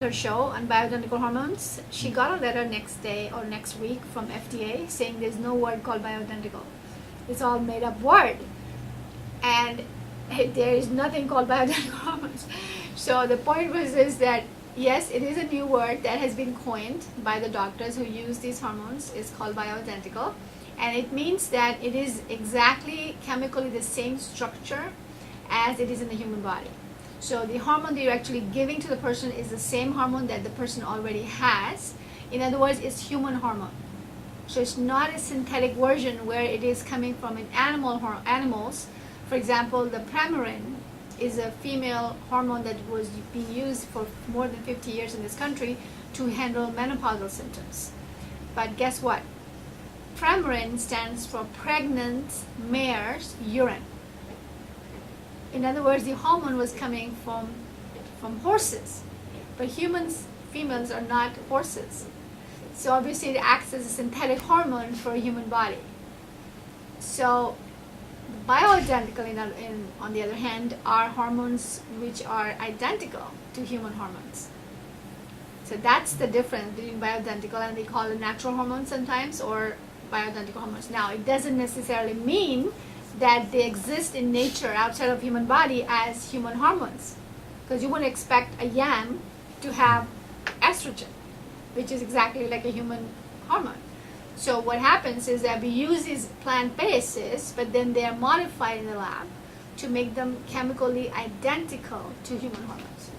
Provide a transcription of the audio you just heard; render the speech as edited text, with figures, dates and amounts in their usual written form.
her show on bioidentical hormones, she got a letter next day or next week from FDA saying there's no word called bioidentical. It's all made up word. And there is nothing called bioidentical hormones. So the point was is that yes, it is a new word that has been coined by the doctors who use these hormones. It's called bioidentical. And it means that it is exactly chemically the same structure as it is in the human body. So the hormone that you're actually giving to the person is the same hormone that the person already has. In other words, it's human hormone. So it's not a synthetic version where it is coming from an animals. For example, the Premarin is a female hormone that was being used for more than 50 years in this country to handle menopausal symptoms. But guess what? Premarin stands for pregnant mare's urine. In other words, the hormone was coming from horses, but females are not horses. So obviously it acts as a synthetic hormone for a human body. So bioidentical, on the other hand, are hormones which are identical to human hormones. So that's the difference between bioidentical, and they call it natural hormones sometimes, or bioidentical hormones. Now, it doesn't necessarily mean that they exist in nature outside of human body as human hormones, because you wouldn't expect a yam to have estrogen, which is exactly like a human hormone. So what happens is that we use these plant bases, but then they are modified in the lab to make them chemically identical to human hormones.